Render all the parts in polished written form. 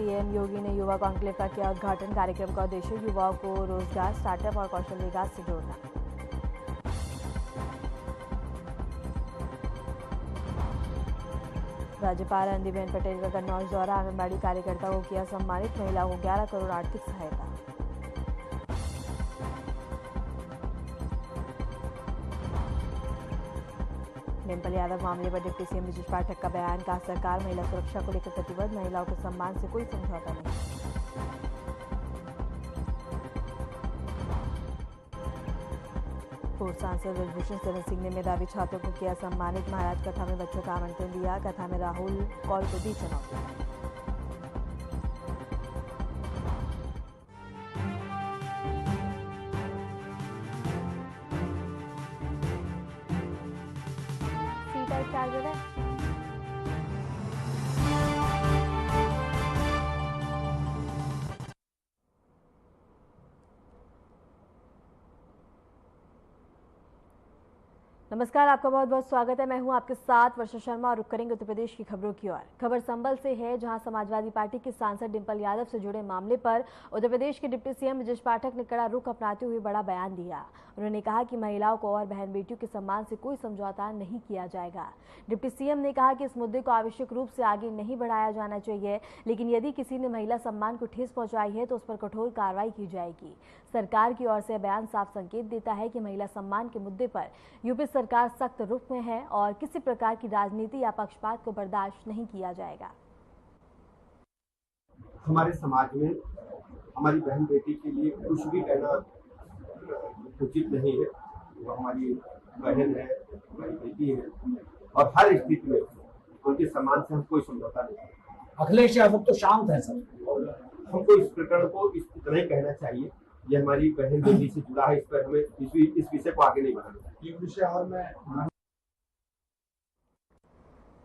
CM योगी ने युवा conclave का किया उद्घाटन। कार्यक्रम का उद्देश्य युवाओं को रोजगार, स्टार्टअप और कौशल विकास से जोड़ना। राज्यपाल आनंदीबेन पटेल का कन्नौज दौरा। आंगनबाड़ी कार्यकर्ता को किया सम्मानित। महिलाओं को 11 करोड़ आर्थिक सहायता। डिंपल यादव मामले पर डिप्टी सीएम ब्रजेश पाठक का बयान। कहा सरकार महिला सुरक्षा को लेकर प्रतिबद्ध, महिलाओं के सम्मान से कोई समझौता नहीं। पूर्व सांसद ब्रजभूषण शरण सिंह ने मेधावी छात्रों को किया सम्मानित। महाराज कथा में बच्चों का आमंत्रण दिया। कथा में राहुल कौल को दी चुनौती। सीटा चार्जर है। नमस्कार, आपका बहुत बहुत स्वागत है। मैं हूं आपके साथ वर्षा शर्मा और रुक करेंगे उत्तर प्रदेश की खबरों की ओर। खबर संभल से है, जहां समाजवादी पार्टी की सांसद डिंपल यादव से जुड़े मामले पर उत्तर प्रदेश के डिप्टी सीएम ब्रजेश पाठक ने कड़ा रुख अपनाते हुए बड़ा बयान दिया। उन्होंने कहा कि महिलाओं को और बहन बेटियों के सम्मान से कोई समझौता नहीं किया जाएगा। डिप्टी सीएम ने कहा कि इस मुद्दे को आवश्यक रूप से आगे नहीं बढ़ाया जाना चाहिए, लेकिन यदि किसी ने महिला सम्मान को ठेस पहुंचाई है तो उस पर कठोर कार्रवाई की जाएगी। सरकार की ओर से बयान साफ संकेत देता है कि महिला सम्मान के मुद्दे पर यूपी सरकार सख्त रुख में है और किसी प्रकार की राजनीति या पक्षपात को बर्दाश्त नहीं किया जाएगा। हमारे समाज में हमारी बहन बेटी के लिए कुछ भी कहना उचित नहीं है। वो हमारी बहन है, हमारी बेटी है और हर स्थिति में उनके सम्मान से हम कोई समझौता नहीं। अखिलेश यादव तो शांत है सर। हमको इस प्रकरण को इतना ही कहना चाहिए, ये हमारी बहन बेटी से जुड़ा है, इस पर हमें इस विषय को आगे नहीं बढ़ाना चाहिए। ये विषय और मैं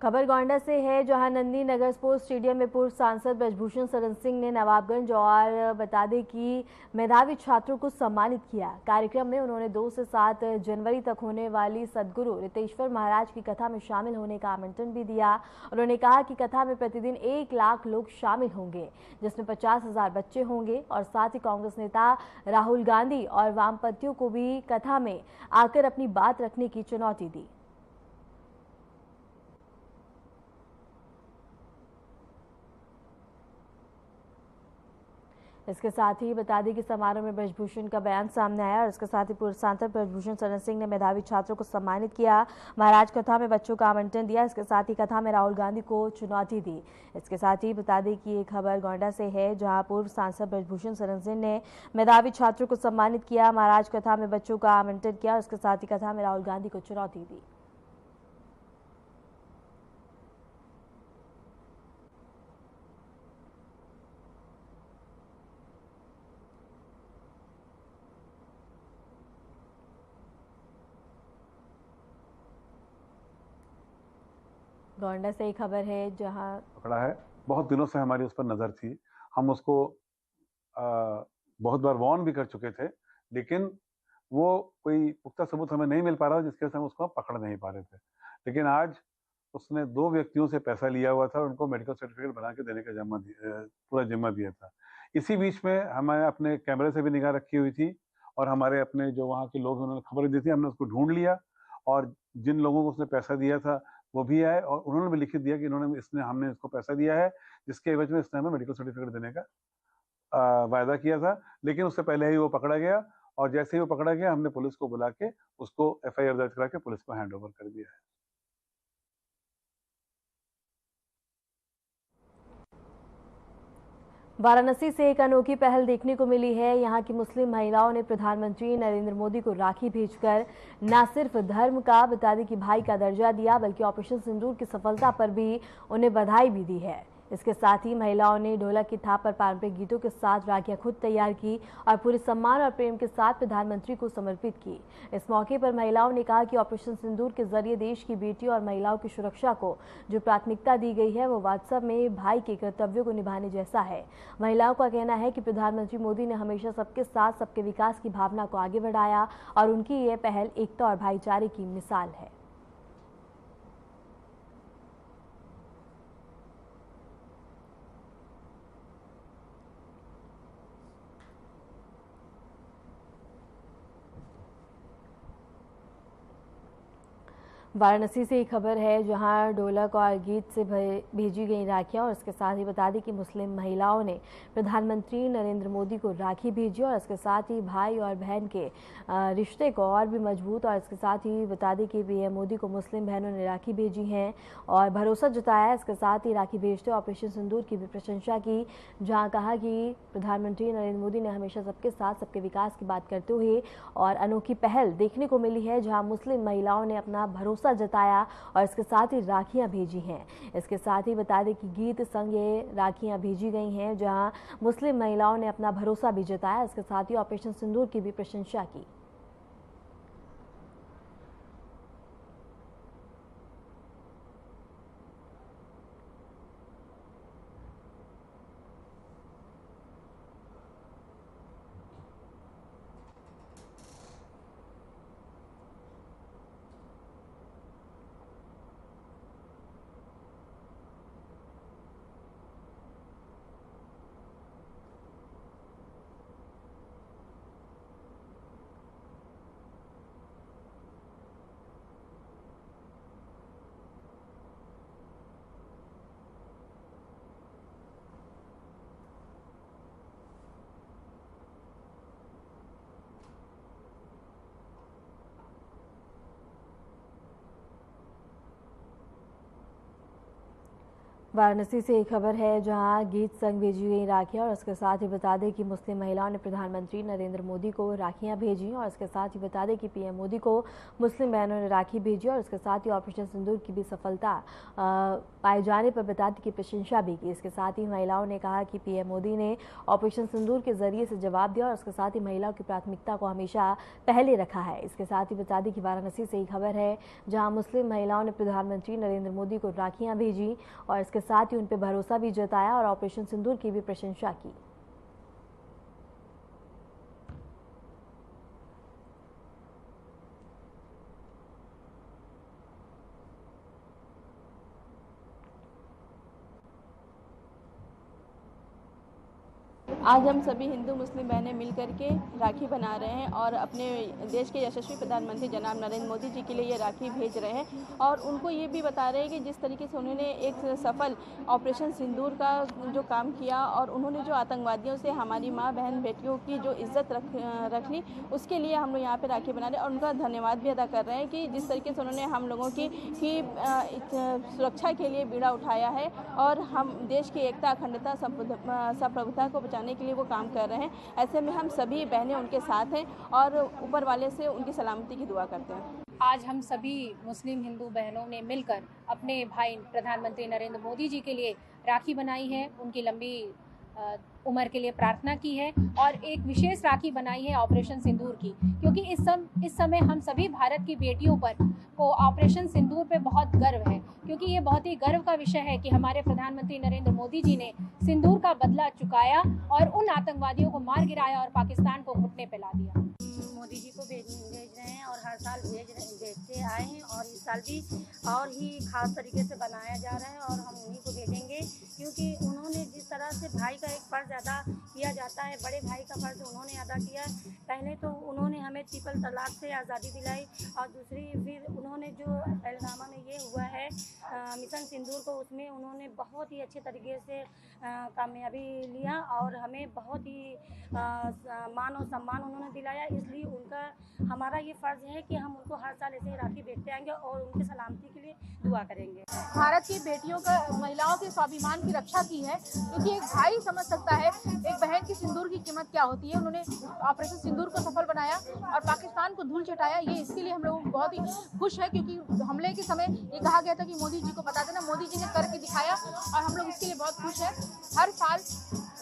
खबर गोंडा से है, जहां नंदी नगर स्पोर्ट्स स्टेडियम में पूर्व सांसद ब्रजभूषण शरण सिंह ने नवाबगंज और बता दें कि मेधावी छात्रों को सम्मानित किया। कार्यक्रम में उन्होंने 2 से 7 जनवरी तक होने वाली सदगुरु रितेश्वर महाराज की कथा में शामिल होने का आमंत्रण भी दिया। उन्होंने कहा कि कथा में प्रतिदिन 1 लाख लोग शामिल होंगे, जिसमें 50,000 बच्चे होंगे और साथ ही कांग्रेस नेता राहुल गांधी और वामपंथियों को भी कथा में आकर अपनी बात रखने की चुनौती दी। इसके साथ ही बता दें कि समारोह में ब्रजभूषण का बयान सामने आया और इसके साथ ही पूर्व सांसद ब्रजभूषण शरण सिंह ने मेधावी छात्रों को सम्मानित किया। महाराज कथा में बच्चों का आमंत्रण दिया। इसके साथ ही कथा में राहुल गांधी को चुनौती दी। इसके साथ ही बता दें कि ये खबर गोंडा से है, जहां पूर्व सांसद ब्रजभूषण शरण सिंह ने मेधावी छात्रों को सम्मानित किया, महाराज कथा में बच्चों का आमंत्रण किया और इसके साथ ही कथा में राहुल गांधी को चुनौती दी। गोंडा से एक खबर है, जहां पकड़ा है। बहुत दिनों से हमारी उस पर नजर थी। हम उसको बहुत बार वार्न भी कर चुके थे, लेकिन वो कोई पुख्ता सबूत हमें नहीं मिल पा रहा, जिसके वजह से हम उसको पकड़ नहीं पा रहे थे। लेकिन आज उसने 2 व्यक्तियों से पैसा लिया हुआ था और उनको मेडिकल सर्टिफिकेट बना के देने का पूरा जिम्मा दिया था। इसी बीच में हमें अपने कैमरे से भी निगाह रखी हुई थी और हमारे अपने जो वहाँ के लोग उन्होंने खबर दी थी, हमने उसको ढूंढ लिया और जिन लोगों को उसने पैसा दिया था वो भी आए और उन्होंने भी लिखित दिया कि हमने इसको पैसा दिया है, जिसके एवज में इसने हमें मेडिकल सर्टिफिकेट देने का वायदा किया था। लेकिन उससे पहले ही वो पकड़ा गया और जैसे ही वो पकड़ा गया, हमने पुलिस को बुला के उसको एफआईआर दर्ज करा के पुलिस को हैंड ओवर कर दिया है। वाराणसी से एक अनोखी पहल देखने को मिली है। यहाँ की मुस्लिम महिलाओं ने प्रधानमंत्री नरेंद्र मोदी को राखी भेजकर न सिर्फ धर्म का बता दें कि भाई का दर्जा दिया, बल्कि ऑपरेशन सिंदूर की सफलता पर भी उन्हें बधाई भी दी है। इसके साथ ही महिलाओं ने ढोलक की थाप पर पारंपरिक गीतों के साथ राखियां खुद तैयार की और पूरे सम्मान और प्रेम के साथ प्रधानमंत्री को समर्पित की। इस मौके पर महिलाओं ने कहा कि ऑपरेशन सिंदूर के जरिए देश की बेटियों और महिलाओं की सुरक्षा को जो प्राथमिकता दी गई है, वो वास्तव में भाई के कर्तव्यों को निभाने जैसा है। महिलाओं का कहना है कि प्रधानमंत्री मोदी ने हमेशा सबके साथ सबके विकास की भावना को आगे बढ़ाया और उनकी यह पहल एकता और भाईचारे की मिसाल है। वाराणसी से एक खबर है जहां ढोलक और गीत से भेजी गई राखियां और इसके साथ ही बता दें कि मुस्लिम महिलाओं ने प्रधानमंत्री नरेंद्र मोदी को राखी भेजी और इसके साथ ही भाई और बहन के रिश्ते को और भी मजबूत और इसके साथ ही बता दें कि पीएम मोदी को मुस्लिम बहनों ने राखी भेजी है और भरोसा जताया। इसके साथ ही राखी भेजते ऑपरेशन सिंदूर की भी प्रशंसा की, जहाँ कहा कि प्रधानमंत्री नरेंद्र मोदी ने हमेशा सबके साथ सबके विकास की बात करते हुए और अनोखी पहल देखने को मिली है जहाँ मुस्लिम महिलाओं ने अपना भरोसा जताया और इसके साथ ही राखियां भेजी हैं। इसके साथ ही बता दें कि गीत संग ये राखियां भेजी गई हैं जहां मुस्लिम महिलाओं ने अपना भरोसा भी जताया। इसके साथ ही ऑपरेशन सिंदूर की भी प्रशंसा की। वाराणसी से एक खबर है जहां गीत संग भेजी गई राखियां और इसके साथ ही बता दें कि मुस्लिम महिलाओं ने प्रधानमंत्री नरेंद्र मोदी को राखियां भेजी और इसके साथ ही बता दें कि पीएम मोदी को मुस्लिम बहनों ने राखी भेजी और इसके साथ ही ऑपरेशन सिंदूर की भी सफलता पाए जाने पर बता दें कि प्रशंसा भी की। इसके साथ ही महिलाओं ने कहा कि पीएम मोदी ने ऑपरेशन सिंदूर के जरिए से जवाब दिया और इसके साथ ही महिलाओं की प्राथमिकता को हमेशा पहले रखा है। इसके साथ ही बता दें कि वाराणसी से एक खबर है जहाँ मुस्लिम महिलाओं ने प्रधानमंत्री नरेंद्र मोदी को राखियां भेजी और इसके साथ ही उन पर भरोसा भी जताया और ऑपरेशन सिंदूर की भी प्रशंसा की। आज हम सभी हिंदू मुस्लिम बहनें मिलकर के राखी बना रहे हैं और अपने देश के यशस्वी प्रधानमंत्री जनाब नरेंद्र मोदी जी के लिए ये राखी भेज रहे हैं और उनको ये भी बता रहे हैं कि जिस तरीके से उन्होंने एक सफल ऑपरेशन सिंदूर का जो काम किया और उन्होंने जो आतंकवादियों से हमारी माँ बहन बेटियों की जो इज्जत रख ली, उसके लिए हम लोग यहाँ पे राखी बना रहे हैं और उनका धन्यवाद भी अदा कर रहे हैं कि जिस तरीके से उन्होंने हम लोगों की सुरक्षा के लिए बीड़ा उठाया है और हम देश की एकता, अखंडता, संप्रभुता को बचाने के लिए वो काम कर रहे हैं। ऐसे में हम सभी बहनें उनके साथ हैं और ऊपर वाले से उनकी सलामती की दुआ करते हैं। आज हम सभी मुस्लिम हिंदू बहनों ने मिलकर अपने भाई प्रधानमंत्री नरेंद्र मोदी जी के लिए राखी बनाई है, उनकी लंबी उम्र के लिए प्रार्थना की है और एक विशेष राखी बनाई है ऑपरेशन सिंदूर की, क्योंकि इस समय हम सभी भारत की बेटियों पर को ऑपरेशन सिंदूर पे बहुत गर्व है, क्योंकि ये बहुत ही गर्व का विषय है कि हमारे प्रधानमंत्री नरेंद्र मोदी जी ने सिंदूर का बदला चुकाया और उन आतंकवादियों को मार गिराया और पाकिस्तान को घुटने पे ला दिया। मोदी जी को भेज रहे हैं और हर साल भेजते आए हैं और इस साल भी और ही खास तरीके से बनाया जा रहा है और हम उन्हीं को भेजेंगे, क्योंकि उन्होंने जिस तरह से भाई का एक फ़र्ज़ अदा किया जाता है, बड़े भाई का फ़र्ज़ उन्होंने अदा किया है। पहले तो उन्होंने हमें ट्रिपल तलाक से आज़ादी दिलाई और दूसरी फिर उन्होंने जो पहलगामा में ये हुआ है मिशन सिंदूर को, उसमें उन्होंने बहुत ही अच्छे तरीके से कामयाबी लिया और हमें बहुत ही मान और सम्मान उन्होंने दिलाया। इसलिए उनका हमारा ये फ़र्ज़ है कि हम उनको हर साल ऐसे ही राखी भेजते आएंगे और उनकी सलामती के लिए दुआ करेंगे। भारत की बेटियों का, महिलाओं के स्वाभिमान की रक्षा की है, क्योंकि एक भाई समझ सकता है एक बहन की सिंदूर की कीमत क्या होती है। उन्होंने ऑपरेशन सिंदूर को सफल बनाया और पाकिस्तान को धूल चटाया। ये इसके लिए हम लोग बहुत ही खुश है, क्योंकि हमले के समय ये कहा गया था कि मोदी जी को बता देना, मोदी जी ने करके दिखाया और हम लोग इसके लिए बहुत खुश हैं। हर साल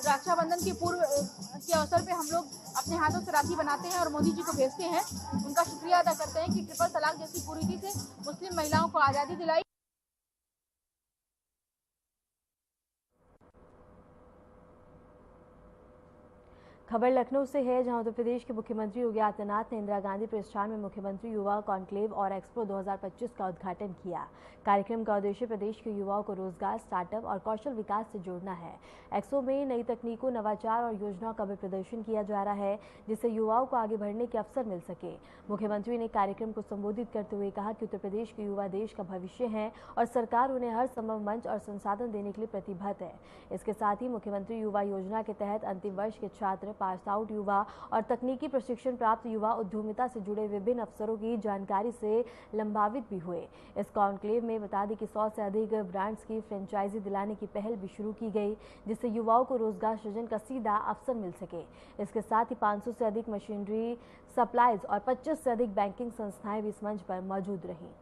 रक्षाबंधन के पूर्व के अवसर पे हम लोग अपने हाथों से राखी बनाते हैं और मोदी जी को भेजते हैं। उनका शुक्रिया अदा करते हैं कि ट्रिपल तलाक जैसी कुरीति से मुस्लिम महिलाओं को आज़ादी दिलाई। खबर लखनऊ से है, जहां उत्तर प्रदेश के मुख्यमंत्री योगी आदित्यनाथ ने इंदिरा गांधी प्रतिष्ठान में मुख्यमंत्री युवा कॉन्क्लेव और एक्सपो 2025 का उद्घाटन किया। कार्यक्रम का उद्देश्य प्रदेश के युवाओं को रोजगार, स्टार्टअप और कौशल विकास से जोड़ना है। एक्सपो में नई तकनीकों, नवाचार और योजनाओं का भी प्रदर्शन किया जा रहा है, जिससे युवाओं को आगे बढ़ने के अवसर मिल सके। मुख्यमंत्री ने कार्यक्रम को संबोधित करते हुए कहा कि उत्तर प्रदेश के युवा देश का भविष्य है और सरकार उन्हें हर संभव मंच और संसाधन देने के लिए प्रतिबद्ध है। इसके साथ ही मुख्यमंत्री युवा योजना के तहत अंतिम वर्ष के छात्र, पास आउट युवा और तकनीकी प्रशिक्षण प्राप्त युवा उद्यमिता से जुड़े विभिन्न अवसरों की जानकारी से लंबावित भी हुए। इस कॉन्क्लेव में बता दें कि 100 से अधिक ब्रांड्स की फ्रेंचाइजी दिलाने की पहल भी शुरू की गई, जिससे युवाओं को रोजगार सृजन का सीधा अवसर मिल सके। इसके साथ ही 500 से अधिक मशीनरी सप्लाईज और 25 से अधिक बैंकिंग संस्थाएं भी इस मंच पर मौजूद रहीं।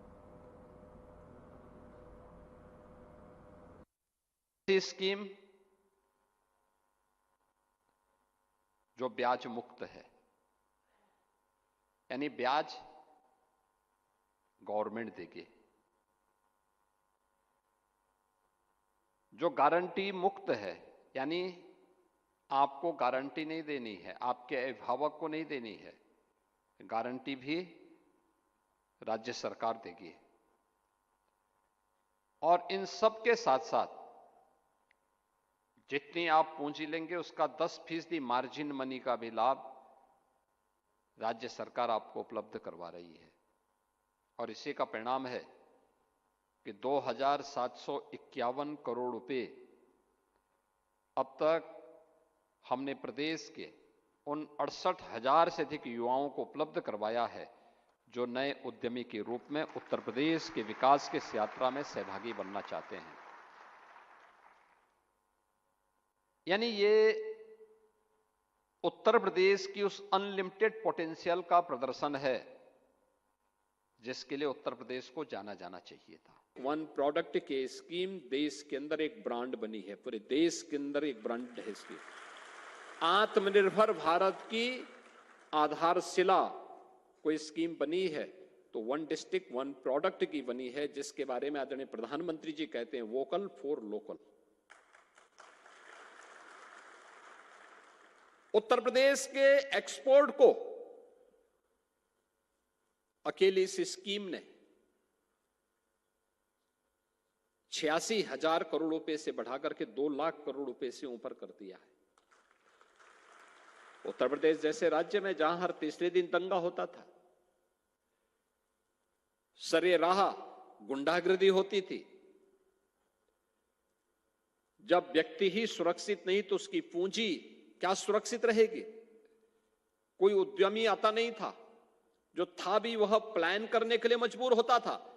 स्कीम जो ब्याज मुक्त है, यानी ब्याज गवर्नमेंट देगी। जो गारंटी मुक्त है, यानी आपको गारंटी नहीं देनी है, आपके अभिभावक को नहीं देनी है, गारंटी भी राज्य सरकार देगी। और इन सब के साथ साथ जितनी आप पूंजी लेंगे उसका 10% मार्जिन मनी का भी लाभ राज्य सरकार आपको उपलब्ध करवा रही है। और इसी का परिणाम है कि 2751 करोड़ रुपए अब तक हमने प्रदेश के उन 68,000 से अधिक युवाओं को उपलब्ध करवाया है, जो नए उद्यमी के रूप में उत्तर प्रदेश के विकास की इस यात्रा में सहभागी बनना चाहते हैं। यानी ये उत्तर प्रदेश की उस अनलिमिटेड पोटेंशियल का प्रदर्शन है जिसके लिए उत्तर प्रदेश को जाना जाना चाहिए था। वन प्रोडक्ट के स्कीम देश के अंदर एक ब्रांड बनी है, पूरे देश के अंदर एक ब्रांड है स्कीम। आत्मनिर्भर भारत की आधारशिला कोई स्कीम बनी है तो वन डिस्ट्रिक्ट वन प्रोडक्ट की बनी है, जिसके बारे में आदरणीय प्रधानमंत्री जी कहते हैं vocal for local. Uttar Pradesh के एक्सपोर्ट को अकेली इस स्कीम ने 86,000 करोड़ रुपए से बढ़ाकर के 2 लाख करोड़ रुपए से ऊपर कर दिया है। उत्तर प्रदेश जैसे राज्य में जहां हर तीसरे दिन दंगा होता था, सरेराह गुंडागर्दी होती थी, जब व्यक्ति ही सुरक्षित नहीं तो उसकी पूंजी क्या सुरक्षित रहेगी। कोई उद्यमी आता नहीं था, जो था भी वह प्लान करने के लिए मजबूर होता था।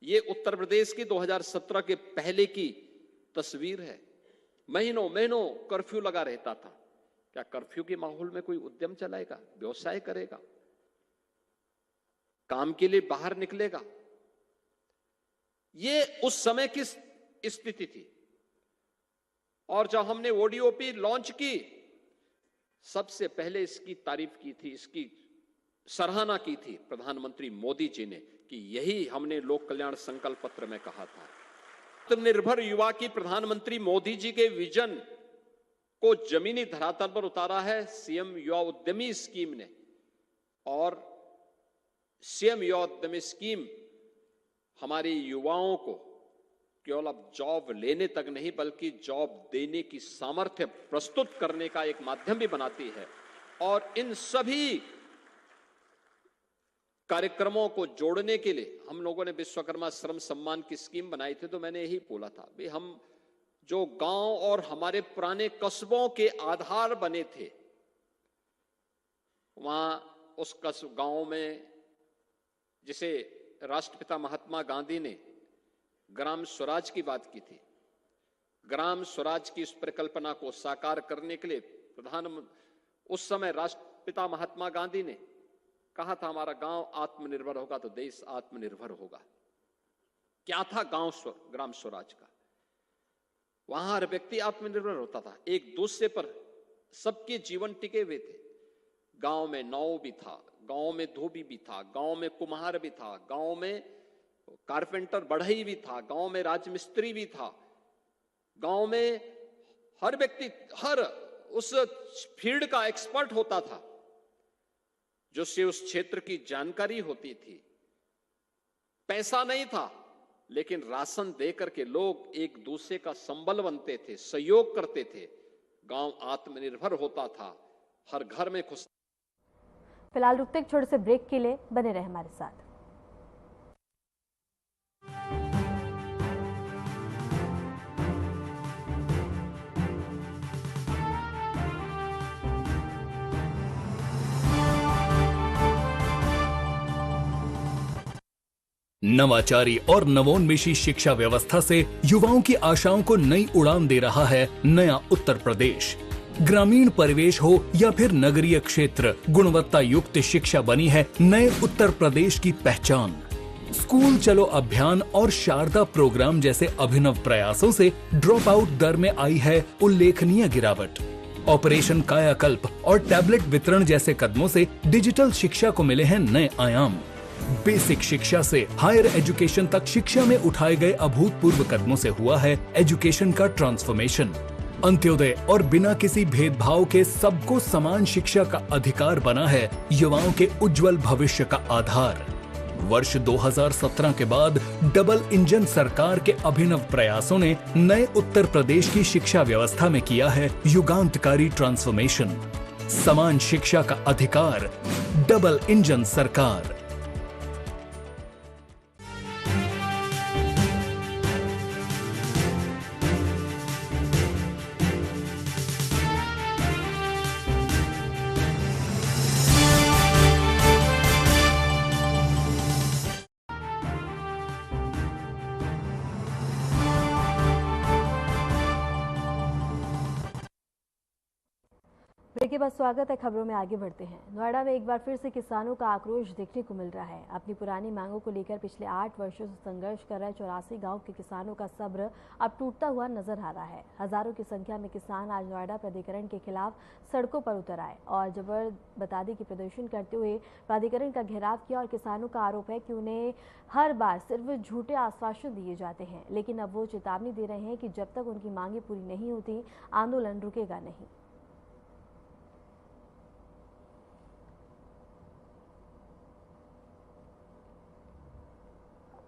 ये उत्तर प्रदेश की 2017 के पहले की तस्वीर है। महीनों महीनों कर्फ्यू लगा रहता था। क्या कर्फ्यू के माहौल में कोई उद्यम चलाएगा, व्यवसाय करेगा, काम के लिए बाहर निकलेगा? ये उस समय की स्थिति थी। और जब हमने ओडीओपी लॉन्च की, सबसे पहले इसकी तारीफ की थी, इसकी सराहना की थी प्रधानमंत्री मोदी जी ने, कि यही हमने लोक कल्याण संकल्प पत्र में कहा था। आत्मनिर्भर युवा की प्रधानमंत्री मोदी जी के विजन को जमीनी धरातल पर उतारा है सीएम युवा उद्यमी स्कीम ने। और सीएम युवा उद्यमी स्कीम हमारे युवाओं को केवल अब जॉब लेने तक नहीं, बल्कि जॉब देने की सामर्थ्य प्रस्तुत करने का एक माध्यम भी बनाती है। और इन सभी कार्यक्रमों को जोड़ने के लिए हम लोगों ने विश्वकर्मा श्रम सम्मान की स्कीम बनाई थी। तो मैंने यही बोला था, भाई हम जो गांव और हमारे पुराने कस्बों के आधार बने थे, वहां उस गांव में जिसे राष्ट्रपिता महात्मा गांधी ने ग्राम स्वराज की बात की थी, ग्राम स्वराज की इस परिकल्पना को साकार करने के लिए उस समय राष्ट्रपिता महात्मा गांधी ने कहा था, हमारा गांव आत्मनिर्भर होगा तो देश आत्मनिर्भर होगा। क्या था ग्राम स्वराज का? वहां हर व्यक्ति आत्मनिर्भर होता था, एक दूसरे पर सबके जीवन टिके हुए थे। गांव में नाव भी था, गांव में धोबी भी था, गांव में कुम्हार भी था, गांव में कारपेंटर बढ़ई भी था, गांव में राजमिस्त्री भी था, गांव में हर व्यक्ति, हर उस फील्ड का एक्सपर्ट होता था, जो से उस क्षेत्र की जानकारी होती थी। पैसा नहीं था, लेकिन राशन देकर के लोग एक दूसरे का संबल बनते थे, सहयोग करते थे, गांव आत्मनिर्भर होता था, हर घर में खुश। फिलहाल रुकते एक छोटे से ब्रेक के लिए, बने रहे हमारे साथ। नवाचारी और नवोन्मेषी शिक्षा व्यवस्था से युवाओं की आशाओं को नई उड़ान दे रहा है नया उत्तर प्रदेश। ग्रामीण परिवेश हो या फिर नगरीय क्षेत्र, गुणवत्ता युक्त शिक्षा बनी है नए उत्तर प्रदेश की पहचान। स्कूल चलो अभियान और शारदा प्रोग्राम जैसे अभिनव प्रयासों से ड्रॉप आउट दर में आई है उल्लेखनीय गिरावट। ऑपरेशन कायाकल्प और टैबलेट वितरण जैसे कदमों से डिजिटल शिक्षा को मिले हैं नए आयाम। बेसिक शिक्षा से हायर एजुकेशन तक शिक्षा में उठाए गए अभूतपूर्व कदमों से हुआ है एजुकेशन का ट्रांसफॉर्मेशन। अंत्योदय और बिना किसी भेदभाव के सबको समान शिक्षा का अधिकार बना है युवाओं के उज्जवल भविष्य का आधार। वर्ष 2017 के बाद डबल इंजन सरकार के अभिनव प्रयासों ने नए उत्तर प्रदेश की शिक्षा व्यवस्था में किया है युगांतकारी ट्रांसफॉर्मेशन। समान शिक्षा का अधिकार, डबल इंजन सरकार। ब्रेक के बाद स्वागत है। खबरों में आगे बढ़ते हैं। नोएडा में एक बार फिर से किसानों का आक्रोश देखने को मिल रहा है। अपनी पुरानी मांगों को लेकर पिछले 8 वर्षों से संघर्ष कर रहे 84 गांव के किसानों का सब्र अब टूटता हुआ नजर आ रहा है। हजारों की संख्या में किसान आज नोएडा प्राधिकरण के खिलाफ सड़कों पर उतर आए और जबर बतादी की प्रदर्शन करते हुए प्राधिकरण का घेराव किया। और किसानों का आरोप है कि उन्हें हर बार सिर्फ झूठे आश्वासन दिए जाते हैं, लेकिन अब वो चेतावनी दे रहे हैं कि जब तक उनकी मांगे पूरी नहीं होती आंदोलन रुकेगा नहीं।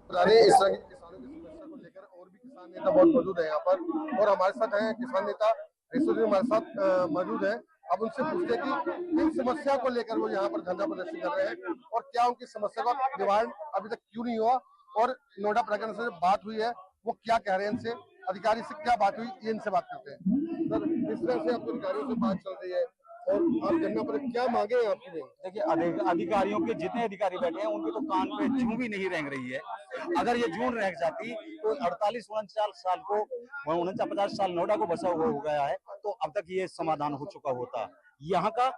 इस तरह की किसानों की समस्या को लेकर और भी किसान नेता बहुत मौजूद है यहाँ पर, और हमारे साथ हैं किसान नेता रेसोजी हमारे साथ मौजूद है। अब उनसे पूछते हैं कि किन समस्या को लेकर वो यहाँ पर धरना प्रदर्शन कर रहे हैं और क्या उनकी समस्या का निवारण अभी तक क्यों नहीं हुआ, और नोएडा प्राधिकरण से बात हुई है वो क्या कह रहे हैं, इनसे अधिकारी से क्या बात हुई, ये इनसे बात करते हैं। सर, इस तरह से आपको अधिकारियों से बात चल रही है और आप धरना पर क्या मांगे हैं आपकी? देखिए, अधिकारियों के जितने अधिकारी बैठे हैं उनके तो कान पे जूं भी नहीं रेंग रही है। अगर ये जून रह जाती तो 48-49 साल को 49-50 साल नोएडा को बसा हुआ हो गया है, तो अब तक ये समाधान हो चुका होता। यहाँ का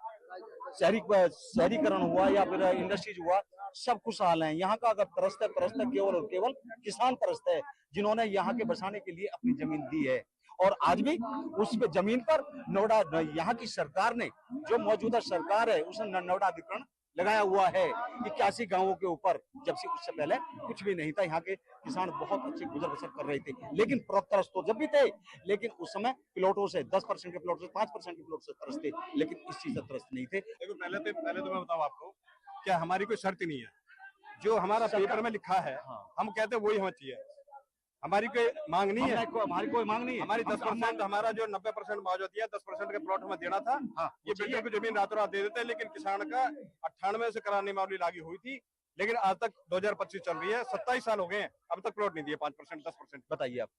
शहरीकरण हुआ या फिर इंडस्ट्रीज हुआ, सब खुशहाल हैं। यहाँ का अगर त्रस्त है केवल और केवल किसान त्रस्त है, जिन्होंने यहाँ के बसाने के लिए अपनी जमीन दी है। और आज भी उस पे जमीन पर नोएडा, यहाँ की सरकार ने, जो मौजूदा सरकार है, उसने नोएडा अधिकरण लगाया हुआ है 81 गांवों के ऊपर, जबकि उससे पहले कुछ भी नहीं था। यहाँ के किसान बहुत अच्छे गुजर बसर कर रहे थे, लेकिन त्रस्त तो जब भी थे, लेकिन उस समय प्लॉटों से 10% के प्लॉट से 5% के प्लॉट से त्रस्त थे, लेकिन इस चीज से त्रस्त नहीं थे। देखो, पहले तो मैं बताऊं आपको, क्या हमारी कोई शर्त नहीं है। जो हमारा पेपर में लिखा है, हम कहते हैं वही हमें चाहिए। हमारी कोई मांग नहीं है, हमारी कोई मांग नहीं है। हमारी 10%, हमारा जो 90% मुआवजा दिया, 10% के प्लॉट हमें देना था। ये बिल्डर को जमीन रातों रात दे देते हैं, लेकिन किसान का 98 से कराने मामले लागू हुई थी, लेकिन आज तक 2025 चल रही है, 27 साल हो गए हैं, अब तक प्लॉट नहीं दिए। 5%, 10%। बताइए आप।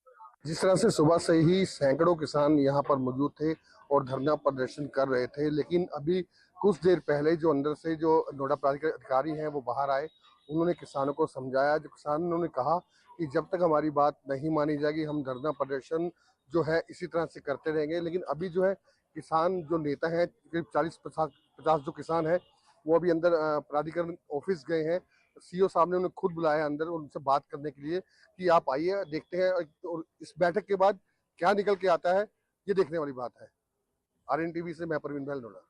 जिस तरह से सुबह से ही सैकड़ों किसान यहाँ पर मौजूद थे और धरना प्रदर्शन कर रहे थे, लेकिन अभी कुछ देर पहले जो अंदर से जो नोएडा प्राधिकरण अधिकारी हैं वो बाहर आए, उन्होंने किसानों को समझाया। जो किसानों ने कहा कि जब तक हमारी बात नहीं मानी जाएगी हम धरना प्रदर्शन जो है इसी तरह से करते रहेंगे। लेकिन अभी जो है किसान जो नेता हैं, करीब 40-50 जो किसान हैं, वो अभी अंदर प्राधिकरण ऑफिस गए हैं। सीओ साहब ने उन्हें खुद बुलाया अंदर उनसे बात करने के लिए कि आप आइए, देखते हैं और इस बैठक के बाद क्या निकल के आता है, ये देखने वाली बात है। RNTV से मैं परवीन भाई नोएडा।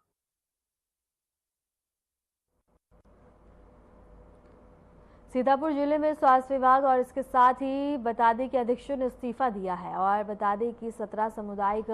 सीतापुर जिले में स्वास्थ्य विभाग और इसके साथ ही बता दें कि अधीक्षक ने इस्तीफा दिया है और बता दें कि 17 सामुदायिक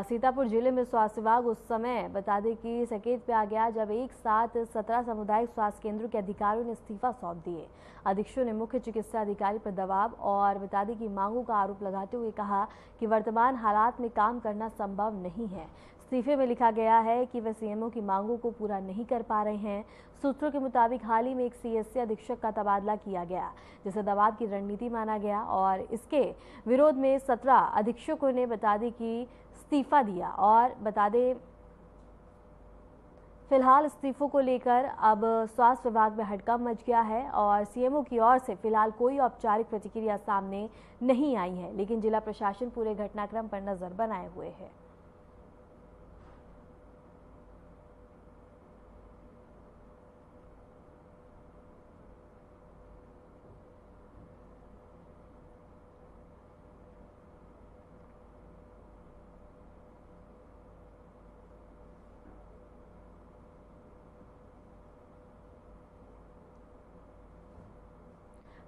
सीतापुर जिले में स्वास्थ्य विभाग उस समय बता दें कि सकेत पे आ गया जब एक साथ 17 सामुदायिक स्वास्थ्य केंद्रों के अधिकारियों ने इस्तीफा सौंप दिए। अधीक्षक ने मुख्य चिकित्सा अधिकारी पर दबाव और बता दें कि मांगों का आरोप लगाते हुए कहा कि वर्तमान हालात में काम करना संभव नहीं है। इस्तीफे में लिखा गया है कि वे सीएमओ की मांगों को पूरा नहीं कर पा रहे हैं। सूत्रों के मुताबिक हाल ही में एक सीएससी अधीक्षक का तबादला किया गया जिसे दबाव की रणनीति माना गया और इसके विरोध में 17 अधीक्षकों ने बता दें कि इस्तीफा दिया और बता दें फिलहाल इस्तीफों को लेकर अब स्वास्थ्य विभाग में हड़कंप मच गया है और सीएमओ की ओर से फिलहाल कोई औपचारिक प्रतिक्रिया सामने नहीं आई है, लेकिन जिला प्रशासन पूरे घटनाक्रम पर नजर बनाए हुए है।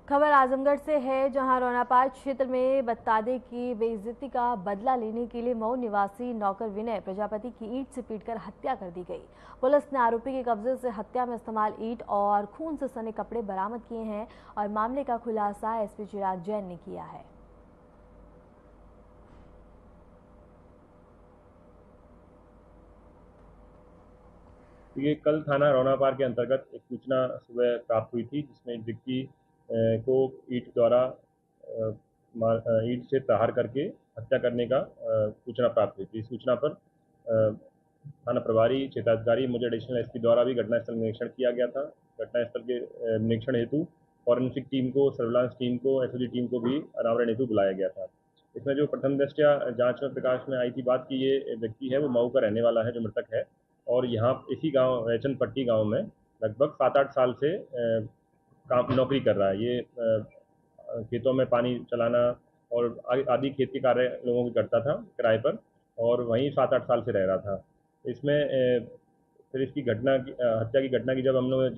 खबर आजमगढ़ से है, जहां रोनापार क्षेत्र में बता दें कि बेइज्जती का बदला लेने के लिए मऊ निवासी नौकर विनय प्रजापति की ईंट से पीटकर हत्या कर दी गई। पुलिस ने आरोपी के कब्जे से हत्या में इस्तेमाल ईंट और खून से सने कपड़े बरामद किए हैं और मामले का खुलासा एसपी चिराग जैन ने किया है। ये कल थाना रोनापार के अंतर्गत एक सूचना सुबह प्राप्त हुई थी जिसमें एक व्यक्ति को ईंट द्वारा ईंट से प्रहार करके हत्या करने का सूचना प्राप्त हुई थी। इस सूचना पर थाना प्रभारी क्षेत्राधिकारी मुझे एडिशनल एसपी द्वारा भी घटनास्थल निरीक्षण किया गया था। घटनास्थल के निरीक्षण हेतु फॉरेंसिक टीम को, सर्विलांस टीम को, एसओजी टीम को भी अनावरण हेतु बुलाया गया था। इसमें जो प्रथम दृष्टया जांच में प्रकाश में आई थी बात कि ये व्यक्ति है वो मऊ का रहने वाला है जो मृतक है और यहाँ इसी गाँव रेचन पट्टी गाँव में लगभग 7-8 साल से काम नौकरी कर रहा है। ये खेतों में पानी चलाना और आदि खेत के कार्य लोगों की करता था किराए पर और वहीं 7-8 साल से रह रहा था। इसमें फिर इसकी हत्या की घटना की जब हम लोग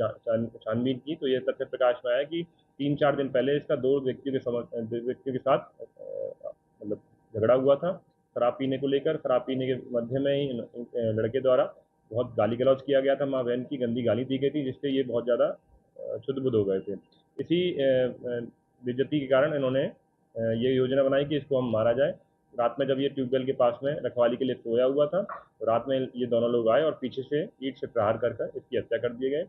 छानबीन की तो ये तथ्य प्रकाश में आया कि 3-4 दिन पहले इसका दो व्यक्तियों के साथ मतलब झगड़ा हुआ था शराब पीने को लेकर। शराब पीने के मध्य में ही लड़के द्वारा बहुत गाली गलौज किया गया था, माँ बहन की गंदी गाली दी गई थी जिससे ये बहुत ज़्यादा क्षुब्ध हो गए थे। इसी बेइज्जती के कारण इन्होंने ये योजना बनाई कि इसको हम मारा जाए। रात में जब ये ट्यूबवेल के पास में रखवाली के लिए सोया हुआ था तो रात में ये दोनों लोग आए और पीछे से ईंट से प्रहार कर इसकी हत्या कर दिए गए।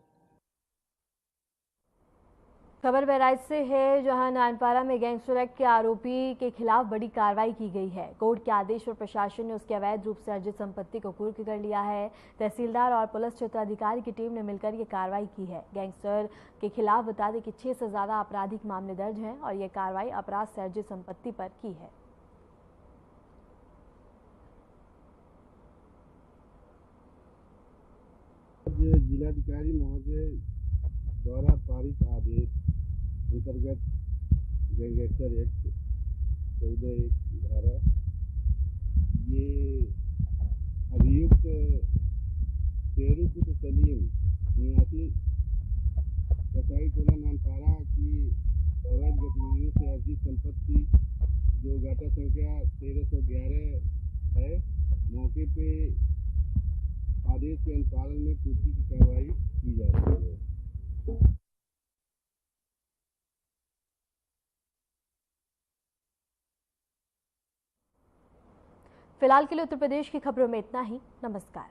खबर बहराइच से है, जहां नानपारा में गैंगस्टर एक्ट के आरोपी के खिलाफ बड़ी कार्रवाई की गई है। कोर्ट के आदेश पर प्रशासन ने उसके अवैध रूप से अर्जित संपत्ति को कुर्क कर लिया है। तहसीलदार और पुलिस क्षेत्राधिकारी की टीम ने मिलकर ये कार्रवाई की है। गैंगस्टर के खिलाफ बता दें कि 6 से ज्यादा आपराधिक मामले दर्ज हैं और ये कार्रवाई अपराध से अर्जित संपत्ति पर की है। जिलाधिकारी महोदय द्वारा पारित आदेश अंतर्गत गैंगस्टर एक्ट 14(1) धारा ये अभियुक्त शेरुपुत्र सलीम निवासी कसाई टोला नानपारा की अवैध गतिविधियों से अर्जित संपत्ति जो गाटा संख्या 1311 है, मौके पे आदेश के अनुपालन में पूर्ति की कार्रवाई की जा रही है। फिलहाल के लिए उत्तर प्रदेश की खबरों में इतना ही। नमस्कार।